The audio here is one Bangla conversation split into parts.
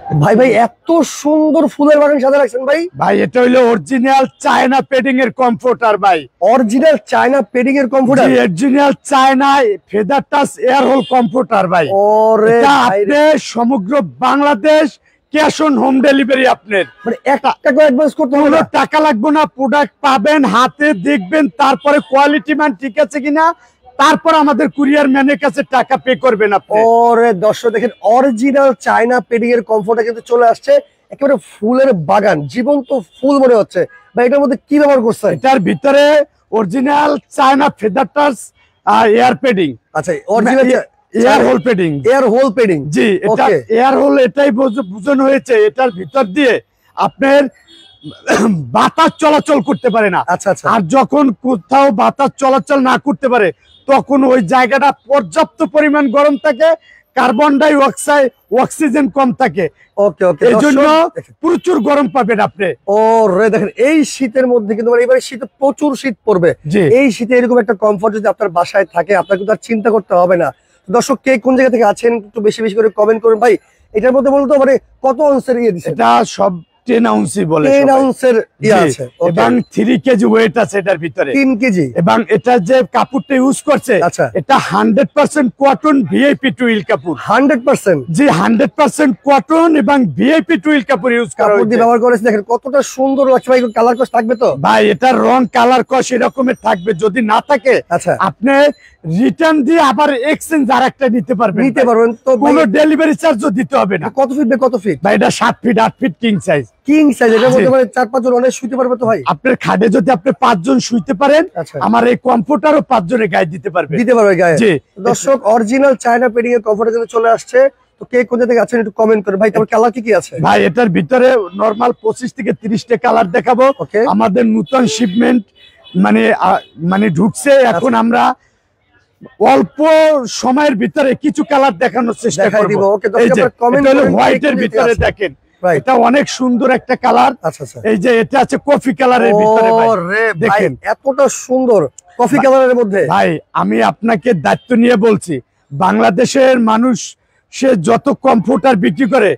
ভাই ভাই এত সুন্দর ফুলের বাগান সাজা রাখছেন ভাই। ভাই এটা হইলো অরিজিনাল চায়না পেডিং এর কমফোর্টার ভাই। অরিজিনাল চায়না পেডিং এর comforter, original China feather touch air whole comforter ভাই। ওরে এটা ভাই আপনি সমগ্র Bangladesh cash on home delivery, আপনার মানে 1 টাকা অ্যাডভান্স করতে হবে কোনো না? টাকা লাগবে না। প্রোডাক্ট পাবেন, হাতে দেখবেন, তারপরে কোয়ালিটি মান ঠিক আছে কিনা, তারপর আমাদের কুরিয়ার ম্যানের কাছে টাকা পে করবেন আপনি। ওরে দর্শক দেখেন, অরিজিনাল চায়না পেডিং এর কমফোর্টার কিন্তু চলে আসছে। একেবারে ফুলের বাগান, জীবন্ত ফুল মনে হচ্ছে ভাই। এটার মধ্যে কি ব্যবহার করছেন? এটার ভিতরে original China feather touch air padding. আচ্ছা, original air hole padding, air hole padding. জি এটা এয়ার হোল এটাই বোঝানো হয়েছে। এটার ভিতর দিয়ে আপনার বাতাস চলাচল করতে পারে না। আচ্ছা আচ্ছা। আর যখন কোথাও বাতাস চলাচল না করতে পারে তখন ওই জায়গাটা পর্যাপ্ত পরিমাণ গরম থাকে, কার্বন ডাই অক্সাইড অক্সিজেন কম থাকে। ওকে ওকে, এই জন্য প্রচুর গরম পাবেন আপনি। ও রে দেখেন, এই শীতের মধ্যে কিন্তু এবারে শীতে প্রচুর শীত পড়বে। এই শীতে এরকম একটা কমফোর্ট যদি আপনার বাসায় থাকে, আপনার কিন্তু আর চিন্তা করতে হবে না। দর্শক কে কোন জায়গা থেকে আছেন একটু বেশি বেশি করে কমেন্ট করুন ভাই। এটার মধ্যে বলতো কত আউন্সের ইয়ে দিছে? এটা সব 10 আউন্সই বলে, 10 আউন্সের ইয়ে আছে এবং 3 কেজি ওয়েট আছে এটার ভিতরে, 3 কেজি। এবং এটা যে কাপড়টা ইউজ করছে এটা 100% কটন ভিআইপি টুইল কাপড়। 100%? জি 100% কটন এবং ভিআইপি টুইল কাপড় ইউজ করা হয়েছে। ব্যবহার করেছে, দেখেন কতটা সুন্দর লাগছে ভাই। কালার কস থাকবে তো ভাই? এটার রং কালার কস এরকমের থাকবে, যদি না থাকে আপনি রিটার্ন দিয়ে আবার এক্সচেঞ্জ আরেকটা নিতে পারবেন। তো কোনো ডেলিভারি চার্জও দিতে হবে না। কত ফিট কত ফিট ভাই? এটা 7 feet 8 feet king size. King size, এটার মধ্যে 4-5 জন অনেক শুইতে পারবে তো ভাই? আপনার খাটে যদি আপনি 5 জন শুইতে পারেন, আমার এই কমফোর্টারও 5 জনের গায়ে দিতে পারবে গায়ে। জি দর্শক, অরিজিনাল চায়না পেডিং এর কমফোর্টার কিন্তু চলে আসছে। তো কে কোন জায়গা থেকে আছেন একটু কমেন্ট করে ভাই। তারপর কালার কি কি আছে? ভাই এটার ভিতরে নরমাল 25 থেকে 30টা কালার দেখাবো। আমাদের নতুন শিপমেন্ট মানে ঢুকছে এখন। আমরা অল্প সময়ের ভিতরে কিছু কালার দেখানোর চেষ্টা করব। হোয়াইটের ভিতরে দেখেন, এটা অনেক সুন্দর একটা কালার। এই যে এটা আছে কফি কালারের ভিতরে। দেখেন এতটা সুন্দর কফি কালারের মধ্যে। ভাই আমি আপনাকে দায়িত্ব নিয়ে বলছি, বাংলাদেশের মানুষ সে যত কমফোর্টার বিক্রি করে,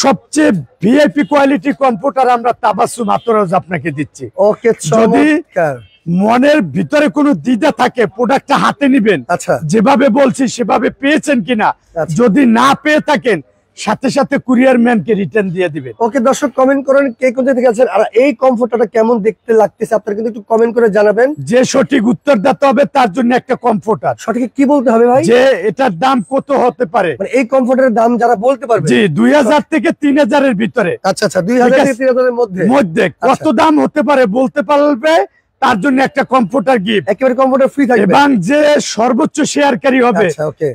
সবচেয়ে ভিআইপি কোয়ালিটি কমফোর্টার আমরা তাবাসসুম আতরাজ আপনাকে দিচ্ছি। ওকে, যদি মনের ভিতরে কোনো দ্বিধা থাকে, প্রোডাক্টটা হাতে নিবেন। যেভাবে বলছি সেভাবে পেয়েছেন কিনা, যদি না পেয়ে থাকেন সাথে সাথে কুরিয়ার ম্যানকে রিটার্ন দিয়ে দিবেন। ওকে দর্শক, কমেন্ট করেন কে কোন জায়গা থেকে আছেন আর এই কমফোর্টারটা কেমন দেখতে লাগতেছে আপনারা কিন্তু একটু কমেন্ট করে জানাবেন। যে সঠিক উত্তর দিতে হবে তার জন্য একটা কমফোর্টার। সঠিক কি বলতে হবে ভাই? যে এটার দাম কত হতে পারে, এই কমফোর্টারের দাম যারা বলতে পারবে। জি 2000 থেকে 3000 এর ভিতরে। আচ্ছা আচ্ছা, 2000 থেকে 3000 এর মধ্যে কত দাম হতে পারে বলতে পারবে, তার জন্য একটা কমফোর্টার গিফট। একেবারে কমফোর্টার ফ্রি থাকবে। এবং যে সর্বোচ্চ শেয়ারকারী হবে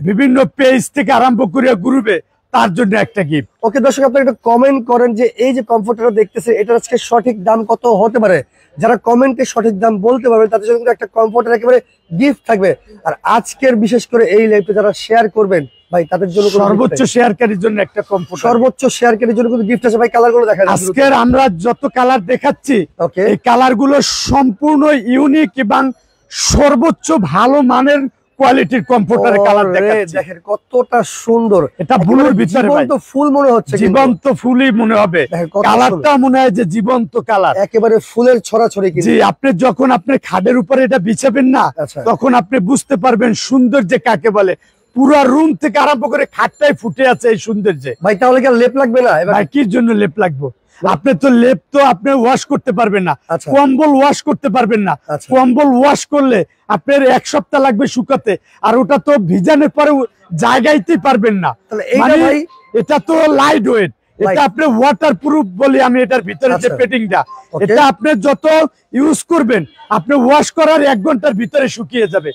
বিভিন্ন পেজ থেকে আরম্ভ করে গ্রুপে, তার জন্য একটা গিফট। ওকে দর্শক, আপনারা একটু কমেন্ট করেন যে এই যে কমফোর্টারটা দেখতেছে এটার আজকে সঠিক দাম কত হতে পারে। যারা কমেন্টে সঠিক দাম বলতে পারবে তাদের জন্য একটা কমফোর্টার একেবারে গিফট থাকবে। আর আজকের বিশেষ করে এই লাইভটা যারা শেয়ার করবেন ভাই, তাদের জন্য সর্বোচ্চ শেয়ারকারীর জন্য একটা কমফোর্টার, সর্বোচ্চ শেয়ারকারীর জন্য কিন্তু গিফট আছে ভাই। কালারগুলো দেখান। আজকের আমরা যত কালার দেখাচ্ছি এই কালারগুলো সম্পূর্ণ ইউনিক এবং সর্বোচ্চ ভালো মানের কোয়ালিটির কমফোর্টারের কালার দেখাচ্ছি। দেখেন কতটা সুন্দর। এটা ব্লুর ভিতরে জীবন্ত ফুল মনে হচ্ছে, জীবন্ত ফুলই মনে হবে। কালারটা মনে হয় যে জীবন্ত কালার, একেবারে ফুলের ছড়াছড়ি। জি আপনি যখন আপনার খাটের উপরে এটা বিছাবেন না, তখন আপনি বুঝতে পারবেন সৌন্দর্য কাকে বলে। পুরো রুম থেকে আরম্ভ করে খাটটাই ফুটে আছে এই সৌন্দর্য। ভাই তাহলে কি লেপ লাগবে না? ভাই কি জন্য লেপ লাগবে? আপনি তো লেপ তো আপনি ওয়াশ করতে পারবেন না, কম্বল ওয়াশ করতে পারবেন না। কম্বল ওয়াশ করলে আপনার 1 সপ্তাহ লাগবে শুকাতে, আর ওটা তো ভিজানোর পরে জায়গাইতে পারবেন না। এটা তো লাইট ওয়েট, এটা আপনি ওয়াটার প্রুফ বলি আমি। এটার ভিতরে যে পেটিংটা, এটা আপনি যত ইউজ করবেন আপনি ওয়াশ করার 1 ঘন্টার ভিতরে শুকিয়ে যাবে।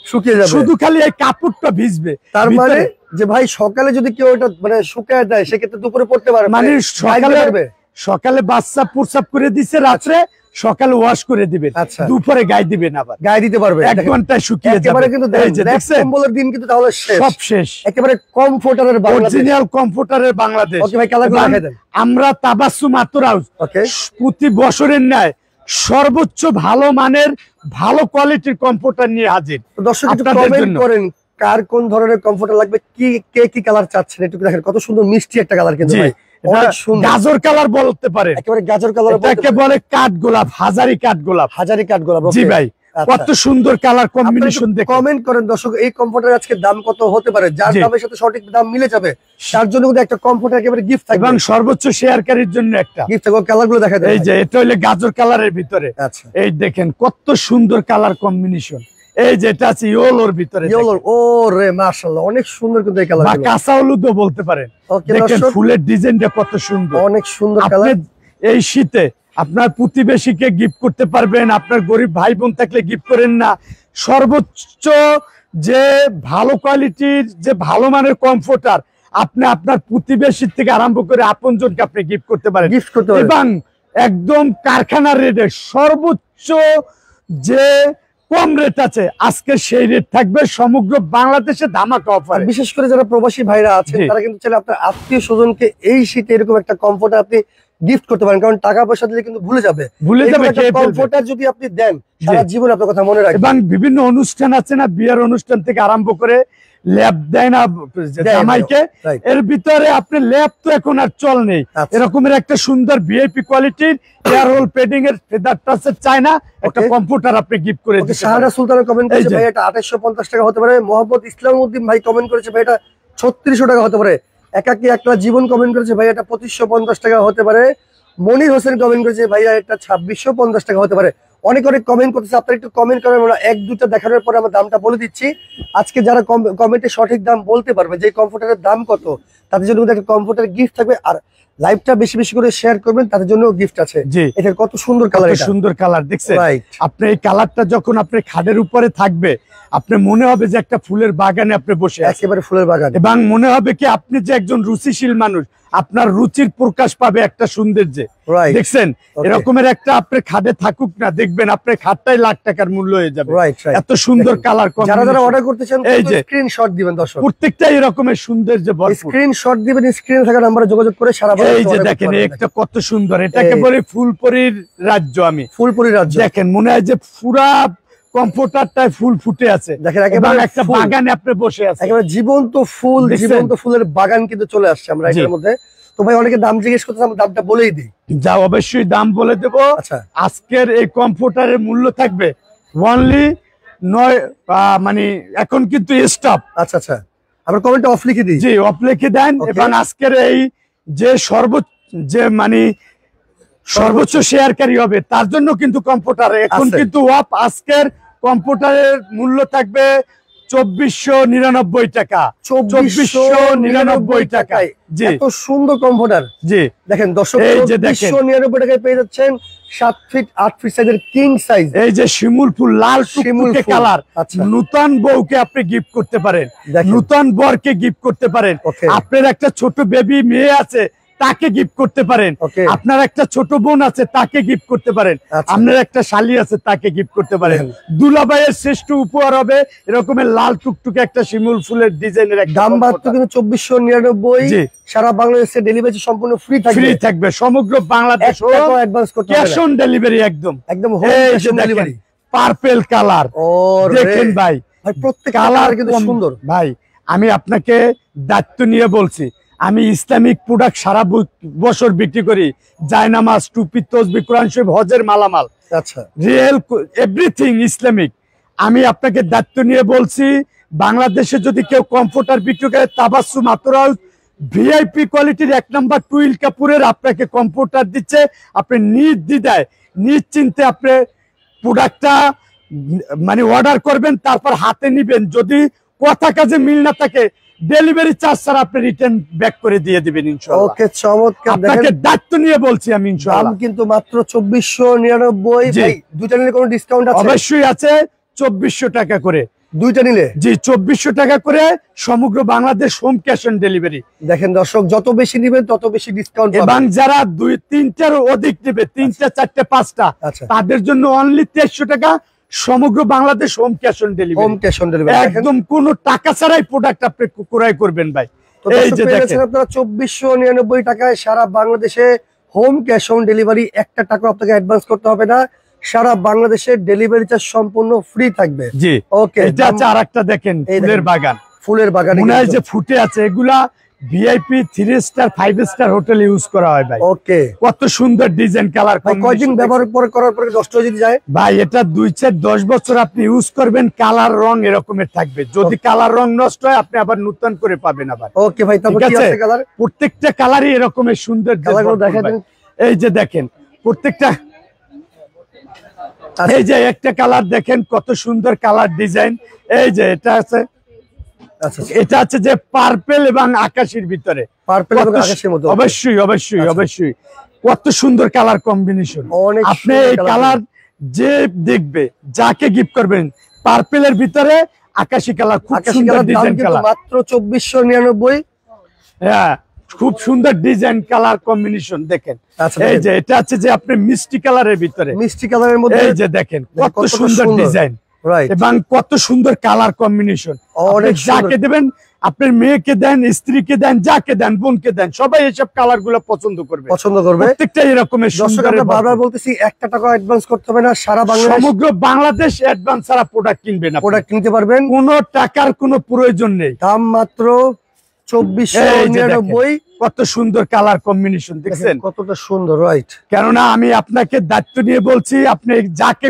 শুধু খালি এই কাপড়টা ভিজবে। তার মানে যে ভাই সকালে যদি কেউ এটা শুকায় দেয় সেক্ষেত্রে দুপুরে পড়তে পারবে, মানে সকালে বাচ্চা প্রস্রাব করে দিচ্ছে, রাত্রে সকালে ওয়াশ করে দিবেন, দুপুরে গায়ে দিবেন, আবার গায়ে দিতে পারবে। 1 ঘন্টায় শুকিয়ে যাবে। কিন্তু কম্বলের দিন কিন্তু তাহলে সব শেষ। একেবারে কমফোর্টারের অরিজিনাল কমফোর্টারের বাংলাদেশ। ওকে ভাই, কালারগুলো দেখাই দেন। আমরা তাবাসসুম আতরাজ প্রতি বছরের ন্যায় সর্বোচ্চ ভালো মানের ভালো কোয়ালিটির কমফোর্টার নিয়ে হাজির। দর্শক একটু কমেন্ট করেন কার কোন ধরনের কমফোর্টার লাগবে, কে কি কালার চাচ্ছেন একটু দেখেন। কত সুন্দর মিষ্টি একটা কালার কিন্তু ভাই। গাজর কালার বলতে পারেন, একেবারে গাজর কালার, এটাকে বলে কাঠগোলাপ, হাজারি কাঠগোলাপ। হাজারি কাঠগোলাপ, জি ভাই, কত সুন্দর কালার কম্বিনেশন। দেখে কমেন্ট করেন দর্শক, এই কমফোর্টার আজকে দাম কত হতে পারে, যার দামের সাথে সঠিক দাম মিলে যাবে তার জন্য কিন্তু একটা কমফোর্টার একেবারে গিফট থাকবে, এবং সর্বোচ্চ শেয়ারকারীর জন্য একটা গিফট থাকবে। কালারগুলো দেখা যায়, এই যে এটা হলো গাজর কালারের ভিতরে। আচ্ছা, এই দেখেন কত সুন্দর কালার কম্বিনেশন। এই যে এটা আছে ইয়েলোর ভিতরে, ইয়েলোর, ওরে মাশাআল্লাহ অনেক সুন্দর কিন্তু এই কালার, বা কাঁচা হলুদও বলতে পারেন। দেখেন ফুলের ডিজাইনটা কত সুন্দর, অনেক সুন্দর কালার। এই শীতে আপনার প্রতিবেশীকে গিফট করতে পারবেন, আপনার গরিব ভাই বোন থাকলে গিফট করেন না, সর্বোচ্চ যে ভালো কোয়ালিটির যে ভালো মানের কমফোর্টার আপনি আপনার প্রতিবেশীর থেকে আরম্ভ করে আপনজনকে আপনি গিফট করতে পারেন, এবং একদম কারখানার রেটে সর্বোচ্চ যে কম রেট আছে আজকে সেই রেট থাকবে সমগ্র বাংলাদেশে ধামাকা অফার। বিশেষ করে যারা প্রবাসী ভাইরা আছেন তারা কিন্তু চাইলে আপনার আত্মীয় স্বজনকে এই শীতে এরকম একটা কমফোর্টার আপনি গিফট করতে পারেন, কারণ টাকা পয়সা দিলে কিন্তু ভুলে যাবে। কমফোর্টার যদি আপনি দেন সারা জীবন আপনার কথা মনে রাখবে। এবং বিভিন্ন অনুষ্ঠান আছে না, বিয়ের অনুষ্ঠান থেকে আরম্ভ করে ল্যাব দেয় না জামাইকে, এর ভিতরে আপনি ল্যাব তো এখন আর চল নেই, এরকমের একটা সুন্দর ভিআইপি কোয়ালিটির এয়ার হোল পেডিং এর ফেদার টাচের চায়না একটা কম্পিউটার আপনি গিফট করে দিতে। শাহানা সুলতানা কমেন্ট করেছে ভাই এটা 2850 টাকা হতে পারে। মোহাম্মদ ইসলামউদ্দিন ভাই কমেন্ট করেছে ভাই এটা 3600 টাকা হতে পারে। একাকি একটা জীবন কমেন্ট করেছে ভাই এটা 2550 টাকা হতে পারে। মনির হোসেন কমেন্ট করেছে ভাইয়া এটা 2650 টাকা হতে পারে। অনেক অনেক কমেন্ট করতেছে, আপনারা একটু কমেন্ট করেন, আমরা এক দুটো দেখানোর পরে আমরা দামটা বলে দিচ্ছি। আজকে যারা কমেন্টে সঠিক দাম বলতে পারবে যে কমফোর্টারের দাম কত, তাদের জন্য কিন্তু একটা কমফোর্টার গিফট থাকবে, আর লাইভটা বেশি বেশি করে শেয়ার করবেন তাদের জন্য গিফট আছে। এটা কত সুন্দর কালার, সুন্দর কালার দেখছেন আপনি। এই কালারটা যখন আপনি খাটের উপরে থাকবে আপনি মনে হবে যে একটা ফুলের বাগানে আপনি বসে আছেন, একেবারে ফুলের বাগান, এবং মনে হবে কি আপনি যে একজন রুচিশীল মানুষ, আপনার রুচির প্রকাশ পাবে একটা সৌন্দর্যে। দেখছেন এরকমের একটা আপনার খাটে থাকুক না, দেখবেন আপনার খাটটাই লাখ টাকার মূল্য হয়ে যাবে। এত সুন্দর কালার, যারা যারা অর্ডার করতে চান এই যে স্ক্রিনশট দিবেন দর্শক, প্রত্যেকটাই এরকমের সৌন্দর্য ভরপুর। স্ক্রিনশট দিবেন, স্ক্রিনে থাকা নম্বরে যোগাযোগ করে সারা বাংলাদেশে। এই যে দেখেন একটা কত সুন্দর, এটাকে বলে ফুলপরির রাজ্য। আমি ফুলপরির রাজ্য, দেখেন মনে হয় যে পুরা কমফোর্টারটায় ফুল ফুটে আছে, দেখেন একেবারে একটা বাগানে আপনি বসে আছেন, একেবারে জীবন্ত ফুল, জীবন্ত ফুলের বাগান কিন্তু চলে আসছে আমরা এর মধ্যে। তো ভাই অনেকে দাম জিজ্ঞেস করতেছে, আমরা দামটা বলেই দিই। যা অবশ্যই দাম বলে দেব। আচ্ছা, আজকের এই কমফোর্টারের মূল্য থাকবে অনলি 9, মানে এখন কিন্তু স্টপ। আচ্ছা আচ্ছা, আমরা কমেন্টে অফ লিখে দিই। জি, অফ লিখে দেন। এবং আজকের এই যে সর্বোচ্চ শেয়ারকারী হবে তার জন্য কিন্তু কমফোর্টার এখন কিন্তু অফ। আজকের কমফোর্টারের মূল্য থাকবে 2499 টাকা, 2499 টাকায়। জি, এত সুন্দর কমফোর্টার। জি দেখেন দর্শক, 2499 টাকায় পেয়ে যাচ্ছেন 7 ফিট 8 ফিট সাইজের কিং সাইজ। এই যে শিমুল ফুল, লাল টুকটুকে কালার, নতুন বউকে আপনি গিফট করতে পারেন, নতুন বরকে গিফট করতে পারেন, আপনার একটা ছোট বেবি মেয়ে আছে তাকে গিফট করতে পারেন, আপনার একটা ছোট বোন আছে তাকে গিফট করতে পারেন, আপনার একটা শালি আছে তাকে গিফট করতে পারেন। দুলাভাইয়ের শ্রেষ্ঠ উপহার হবে এরকমের লাল টুকটুকে একটা শিমুল ফুলের ডিজাইনের। দাম মাত্র কিন্তু 2499। সারা বাংলাদেশে ডেলিভারি সম্পূর্ণ ফ্রি থাকবে সমগ্র বাংলাদেশ, ক্যাশ অন ডেলিভারি, একদম ডেলিভারি। পার্পল কালার দেখেন ভাই, প্রত্যেক কালার কিন্তু সুন্দর। ভাই আমি আপনাকে দায়িত্ব নিয়ে বলছি, আমি ইসলামিক প্রোডাক্ট সারা বছর বিক্রি করি, জায়নামাজ, টুপি, তসবিহ, কোরআন শরীফ, হজের মালামাল, আচ্ছা রিয়েল এভরিথিং ইসলামিক। আমি আপনাকে দায়িত্ব নিয়ে বলছি, বাংলাদেশে যদি কেউ কমফোর্টার বিক্রি করে তাবাসসুম আতরাউজ ভিআইপি কোয়ালিটির 1 নাম্বার টুইল কাপুরের আপনাকে কমফোর্টার দিচ্ছে, আপনি নির্দ্বিধায় নিশ্চিন্তে আপনি প্রোডাক্টটা মানে অর্ডার করবেন, তারপর হাতে নিবেন। যদি কথা কাজে মিল না থাকে ডেলিভারি চার্জ ছাড়া আপনি রিটার্ন ব্যাক করে দিয়ে দিবেন ইনশাআল্লাহ। ওকে, চমৎকার। আপনাকে দায়িত্ব নিয়ে বলছি আমি ইনশাআল্লাহ। দাম কিন্তু মাত্র 2499। ভাই দুইটা নিলে কোনো ডিসকাউন্ট আছে? অবশ্যই আছে, 2400 টাকা করে দুইটা নিলে। জি, 2400 টাকা করে সমগ্র Bangladesh home cash on delivery. দেখেন দর্শক, যত বেশি নেবেন তত বেশি ডিসকাউন্ট পাবেন। এবং যারা 2-3টার অধিক নেবে, 3টা 4টা 5টা, তাদের জন্য অনলি 2300 টাকা সমগ্র Bangladesh home cash on delivery. Home cash on delivery, একদম কোনো টাকা ছাড়াই প্রোডাক্ট আপনি ক্রয় করবেন ভাই। এই যে দেখেন আপনারা 2499 টাকায় সারা বাংলাদেশে হোম ক্যাশ অন ডেলিভারি। 1 টাকা আপনাকে অ্যাডভান্স করতে হবে না, সারা বাংলাদেশে ডেলিভারি চার্জ সম্পূর্ণ ফ্রি থাকবে। জি, ওকে। এটা আছে আরেকটা দেখেন ফুলের বাগান, ফুলের বাগান মনে হয় যে ফুটে আছে, এগুলা VIP 3 star 5 star hotel use করা হয় ভাই। ওকে, কত সুন্দর ডিজাইন কালার। কয়দিন ব্যবহার করার পরে নষ্ট হয়ে যদি যায় ভাই? এটা 2-4-10 বছর আপনি ইউজ করবেন, কালার রং এরকমের থাকবে। যদি কালার রং নষ্ট হয় আপনি আবার নতুন করে পাবেন আবার। ওকে ভাই, তারপর কি আছে কালার? প্রত্যেকটা কালারই এরকমের সুন্দর কালারগুলো দেখাবেন। এই যে দেখেন প্রত্যেকটা, এই যে একটা কালার দেখেন কত সুন্দর কালার ডিজাইন। এই যে এটা আছে, এটা আছে যে পার্পল এবং আকাশের ভিতরে, পার্পল এবং আকাশের মধ্যে। অবশ্যই অবশ্যই অবশ্যই কত সুন্দর কালার কম্বিনেশন। আপনি এই কালার যে দেখবে, যাকে গিফট করবেন, পার্পলের ভিতরে আকাশী কালার, খুব সুন্দর ডিজাইন কালার, মাত্র 2499। হ্যাঁ, খুব সুন্দর ডিজাইন কালার কম্বিনেশন দেখেন। এই যে এটা আছে যে আপনি মিষ্টি কালারের ভিতরে, মিষ্টি কালারের মধ্যে, এই যে দেখেন কত সুন্দর ডিজাইন এবং কত সুন্দর কালার কম্বিনেশন। যাকে দেবেন, আপনার মেয়েকে দেন, স্ত্রীকে দেন, যাকে দেন, বোনকে দেন, সবাই এইসব কালার গুলো পছন্দ করবে। প্রত্যেকটা এরকমের সুন্দর। বারবার বলতেছি, 1 টাকা অ্যাডভান্স করতে হবে না, সারা বাংলাদেশ, সমগ্র বাংলাদেশ অ্যাডভান্স ছাড়া প্রোডাক্ট কিনবেন, প্রোডাক্ট কিনতে পারবেন, কোনো টাকার কোনো প্রয়োজন নেই। দাম মাত্র 2499। কত সুন্দর কালার কম্বিনেশন দেখছেন, কতটা সুন্দর, রাইট? কেননা আমি আপনাকে দায়িত্ব নিয়ে বলছি, আপনি যাকে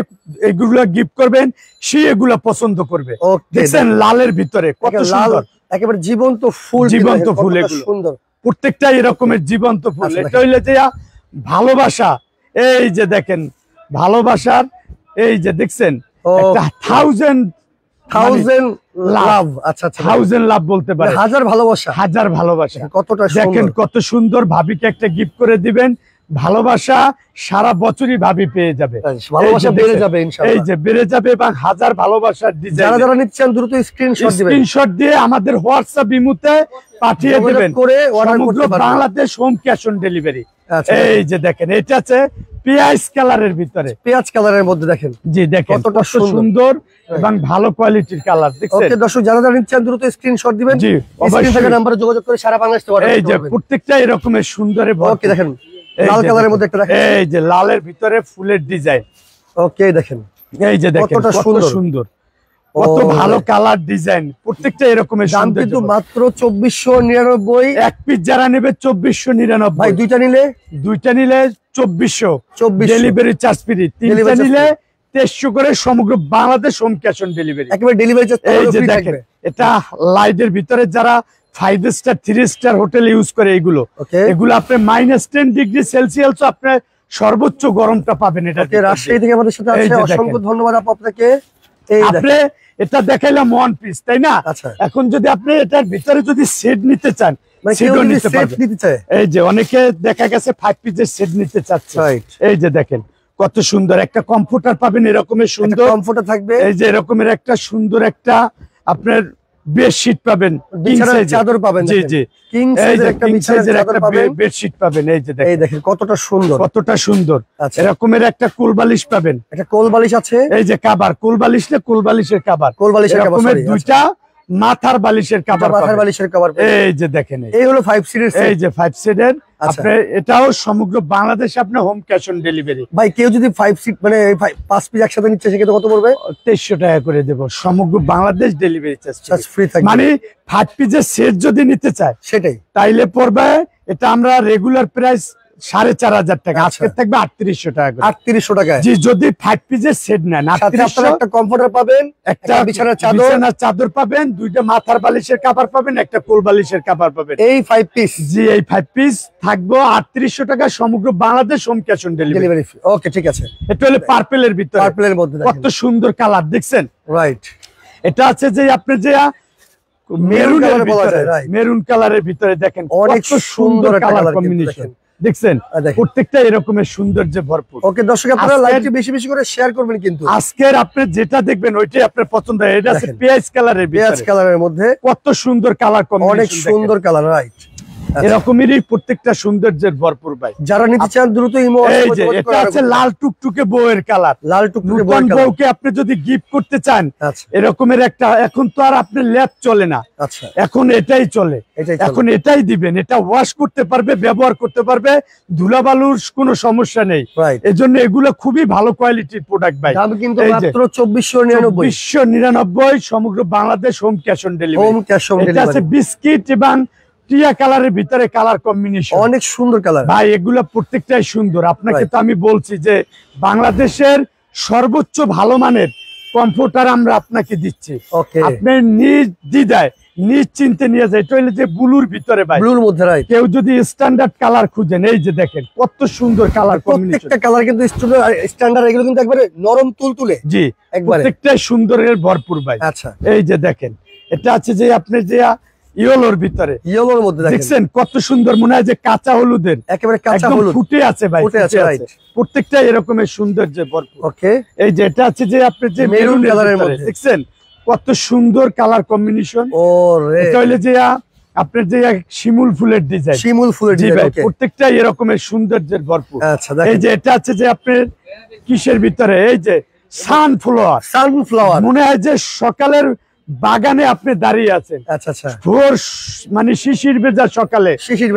এগুলো গিফট করবেন সে এগুলো পছন্দ করবে। দেখছেন লালের ভিতরে কত সুন্দর, একেবারে জীবন্ত ফুল, জীবন্ত ফুল, এগুলো সুন্দর, প্রত্যেকটা এরকমের জীবন্ত ফুল। এটা হইলে যে ভালোবাসা, এই যে দেখেন ভালোবাসার, এই যে দেখছেন একটা থাউজেন্ড লাভ। আচ্ছা, 1000 লাভ বলতে পারে, হাজার ভালোবাসা, হাজার ভালোবাসা। কতটা দেখেন কত সুন্দর, ভাবিকে একটা গিফট করে দিবেন, ভালোবাসা সারা বছরই ভাবি পেয়ে যাবে, ভালোবাসা বেড়ে যাবে ইনশাআল্লাহ। এই যে বেড়ে যাবে, এবং হাজার ভালোবাসার ডিজাইন। যারা যারা নিচ্ছেন দ্রুত স্ক্রিনশট দিবেন, স্ক্রিনশট দিয়ে আমাদের হোয়াটসঅ্যাপ ইমোতে পাঠিয়ে দিবেন, সমগ্র Bangladesh home cash on delivery. এই যে দেখেন এটা আছে পেঁয়াজ কালারের ভিতরে, পেঁয়াজ কালারের মধ্যে দেখেন, জি দেখেন কতটা সুন্দর এবং ভালো কোয়ালিটির কালার। দেখছেন? ওকে দর্শক, যারা যারা নিচ্ছেন দ্রুত স্ক্রিনশট দিবেন, জি স্ক্রিন থেকে নম্বরে যোগাযোগ করে সারা বাংলাদেশে অর্ডার করতে পারবেন। এই যে প্রত্যেকটা এরকমের সুন্দর। ওকে দেখেন লাল কালারের মধ্যে একটা দেখেন, এই যে লালের ভিতরে ফুলের ডিজাইন। ওকে দেখেন, এই যে দেখেন কত সুন্দর, কত ভালো কালার ডিজাইন, প্রত্যেকটা এরকমের। দাম কিন্তু মাত্র 2499। এক পিস যারা নেবে 2499। ভাই দুইটা নিলে 2400 ডেলিভারি চার্জ ফ্রি, তিনটা নিলে 2300 করে সমগ্র Bangladesh home cash on delivery, একেবারে ডেলিভারি চার্জ ফ্রি থাকবে। এটা লাইটের ভিতরে যারা 5 স্টার 3 স্টার হোটেল ইউজ করে, এগুলো আপনি -10 ডিগ্রি সেলসিয়াস আপনার সর্বোচ্চ গরমটা পাবেন। এটা রাজশাহী থেকে আমাদের সাথে আছে, অসংখ্য ধন্যবাদ আপনাকে। আপনি এটা দেখাইলাম ওয়ান পিস, তাই না? এখন যদি আপনি এটার ভিতরে যদি সেট নিতে চান, সেটও নিতে পারবেন। এই যে অনেকে দেখা গেছে 5 পিসের সেট নিতে চাচ্ছে, এই যে দেখেন কত সুন্দর একটা কমফোর্টার পাবেন, এরকমের সুন্দর কমফোর্টার থাকবে। এই যে এরকমের একটা সুন্দর একটা আপনার বেডশিট পাবেন, বিছানার চাদর পাবেন, জি জি কিং সাইজের একটা বিছানার চাদর পাবেন, বেডশিট পাবেন। এই যে দেখেন কতটা সুন্দর, কতটা সুন্দর। এরকমের একটা কোলবালিশ পাবেন, একটা কোলবালিশ আছে, এই যে কভার, কোলবালিশ না কোলবালিশের কভার, কোলবালিশের কভার, দুইটা মাথার বালিশের কভার, মাথার বালিশের কভার। এই যে দেখেন এই হলো 5 সিটের, এই যে 5 সিটের। আপনি এটাও সমগ্র বাংলাদেশে আপনি হোম ক্যাশ অন ডেলিভারি। ভাই কেউ যদি 5 সিট মানে 5 পিস একসাথে নিচ্ছে সেক্ষেত্রে কত পড়বে? 2300 টাকা করে দেব, সমগ্র বাংলাদেশ ডেলিভারি চার্জ ফ্রি থাকবে। মানে 5 পিসের সেট যদি নিতে চায় সেটাই তাইলে পড়বে, এটা আমরা রেগুলার প্রাইস 4500 টাকা, আজকে থাকবে 3800 টাকা করে। 3800 টাকা জি, যদি 5 পিসের সেট নেন, আপনারা একটা কমফোর্টার পাবেন, একটা বিছানার চাদর পাবেন, দুইটা মাথার বালিশের কভার পাবেন, একটা কোল বালিশের কভার পাবেন। এই 5 পিস, জি এই 5 পিস থাকবে 3800 টাকা, সমগ্র Bangladesh home cash on delivery. Okay ঠিক আছে। এটা হলো পার্পলের ভিতরে, পার্পলের মধ্যে কত সুন্দর কালার দেখছেন, রাইট? এটা আছে যে আপনি যে মেরুন কালারের ভিতরে দেখেন অনেক সুন্দর কালার কম্বিনেশন দেখছেন, প্রত্যেকটা এরকমের সৌন্দর্যে ভরপুর। ওকে দর্শক, আপনারা লাইভটি বেশি বেশি করে শেয়ার করবেন কিন্তু। আজকের আপনি যেটা দেখবেন ওইটাই আপনার পছন্দ হয়। এটা আছে পেঁয়াজ কালারের, পেঁয়াজ কালারের মধ্যে কত সুন্দর কালার কম্বিনেশন, অনেক সুন্দর কালার, রাইট? এরকমেরই প্রত্যেকটা সৌন্দর্যের ভরপুর ভাই। যারা নিতে চান দ্রুত ইমো, এই যে এটা আছে লাল টুকটুকে বউয়ের কালার, লাল টুকটুকে বউকে আপনি যদি গিফট করতে চান এরকমের একটা, এখন তো আর আপনার ল্যাপ চলে না, আচ্ছা এখন এটাই চলে, এখন এটাই দিবেন। এটা ওয়াশ করতে পারবে, ব্যবহার করতে পারবে, ধুলাবালুর কোনো সমস্যা নেই। এজন্য এগুলো খুবই ভালো কোয়ালিটির প্রোডাক্ট ভাই। দাম কিন্তু মাত্র 2499, সমগ্র Bangladesh home cash on delivery. Home cash on delivery. এটা আছে বিস্কিট এবং টিয়া কালারের ভিতরে কালার কম্বিনেশন, অনেক সুন্দর কালার ভাই। এগুলা প্রত্যেকটাই সুন্দর। আপনাকে তো আমি বলছি যে বাংলাদেশের সর্বোচ্চ ভালো মানের কমফোর্টার আমরা আপনাকে দিচ্ছি। আপনি নিজ দ্বিধায় নিশ্চিন্তে নিয়ে যায়। এটা হইলে যে ব্লুর ভিতরে ভাই, ব্লুর মধ্যে রাইট। কেউ যদি স্ট্যান্ডার্ড কালার খুঁজেন, এই যে দেখেন কত সুন্দর কালার কম্বিনেশন। প্রত্যেকটা কালার কিন্তু স্ট্যান্ডার্ড, এগুলো কিন্তু একবারে নরম তুলতুলে। জি, প্রত্যেকটাই সুন্দরের ভরপুর ভাই। আচ্ছা, এই যে দেখেন, এটা আছে যে আপনি যে ইয়েলোর ভিতরে, ইয়েলোর মধ্যে দেখছেন কত সুন্দর, মনে হয় যে কাঁচা হলুদের, একেবারে কাঁচা হলুদ ফুটে আছে ভাই, ফুটে আছে রাইট। প্রত্যেকটা এরকমের সৌন্দর্যে ভরপুর। ওকে, এই যে এটা আছে যে আপনি যে মেরুন কালারের মধ্যে, দেখছেন কত সুন্দর কালার কম্বিনেশন। ওরে, এটা হইলে যে আপনার যে শিমুল ফুলের ডিজাইন, শিমুল ফুলের ডিজাইন, প্রত্যেকটা এরকমের সৌন্দর্যের ভরপুর। আচ্ছা, এই যে এটা আছে যে আপনার কিসের ভিতরে, এই যে সানফ্লাওয়ার, সানফ্লাওয়ার, মনে হয় যে সকালের বাগানে আপনি দাঁড়িয়ে আছেন। আচ্ছা আচ্ছা, ভোর মানে শিশির ভেজা সকালে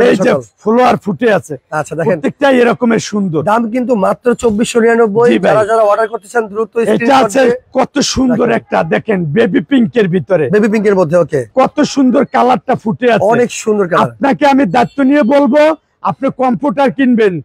এই যে ফ্লাওয়ার ফুটে আছে। আচ্ছা, দেখেন প্রত্যেকটাই এরকমের সুন্দর। দাম কিন্তু মাত্র 2499। যারা যারা অর্ডার করতে চান দ্রুত এটা আছে কত সুন্দর একটা, দেখেন বেবি পিঙ্কের ভিতরে, বেবি পিঙ্কের মধ্যে। ওকে, কত সুন্দর কালারটা ফুটে আছে, অনেক সুন্দর কালার। আপনাকে আমি দায়িত্ব নিয়ে বলবো, আপনি কম্পিউটার কিনবেন,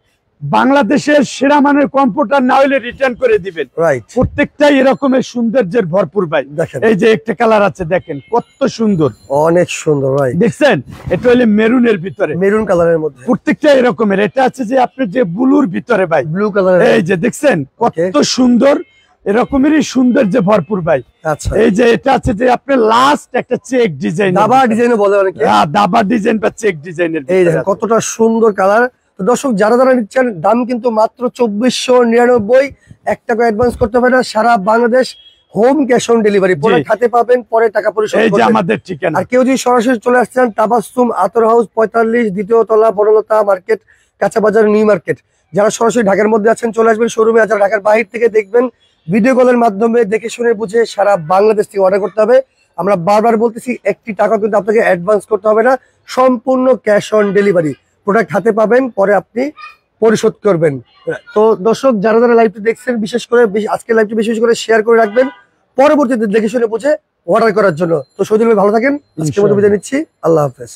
বাংলাদেশের সেরা মানের কম্পিউটার না হলে রিটার্ন করে দিবেন। রাইট, প্রত্যেকটাই এরকমের সৌন্দর্যের ভরপুর ভাই। দেখেন এই যে একটা কালার আছে, দেখেন কত সুন্দর, অনেক সুন্দর রাইট। দেখছেন এটা হলো মেরুনের ভিতরে, মেরুন কালারের মধ্যে। প্রত্যেকটা এরকমের। এটা আছে যে আপনি যে ব্লুর ভিতরে ভাই, ব্লু কালার। এই যে দেখছেন কত সুন্দর, এরকমেরই সৌন্দর্যে ভরপুর ভাই। আচ্ছা, এই যে এটা আছে যে আপনি লাস্ট একটা চেক ডিজাইন, দাবা ডিজাইন বলে অনেকে, দাবা ডিজাইন বা চেক ডিজাইনের। এই দেখেন কতটা সুন্দর কালার। তো দর্শক যারা যারা নিচ্ছেন, দাম কিন্তু মাত্র 2499। 1 টাকা অ্যাডভান্স করতে হবে না, সারা Bangladesh home cash on delivery. পরে খাতে পাবেন, পরে টাকা পরিশোধ করবেন। এই যে আমাদের ঠিকানা। আর কেউ যদি সরাসরি চলে আসছেন, তাবাসসুম আতর হাউস 45 দ্বিতীয় তলা, বনলতা মার্কেট, কাঁচা বাজার, নিউ মার্কেট। যারা সরাসরি ঢাকার মধ্যে আছেন চলে আসবেন শোরুমে। আর যারা ঢাকার বাইরে থেকে দেখবেন, ভিডিও কলের মাধ্যমে দেখে শুনে বুঝে সারা বাংলাদেশ থেকে অর্ডার করতে হবে। আমরা বারবার বলতেছি, 1 টাকা কিন্তু আপনাকে অ্যাডভান্স করতে হবে না, সম্পূর্ণ ক্যাশ অন ডেলিভারি। প্রোডাক্ট হাতে পাবেন, পরে আপনি পরিশোধ করবেন। তো দর্শক যারা যারা লাইভটি দেখছেন, বিশেষ করে আজকে লাইভটি বিশেষ করে শেয়ার করে রাখবেন, পরবর্তীতে দেখে শুনে বুঝে অর্ডার করার জন্য। তো সৌদি ভালো থাকেন, আজকের মতো বিদায় নিচ্ছি, আল্লাহ হাফেজ।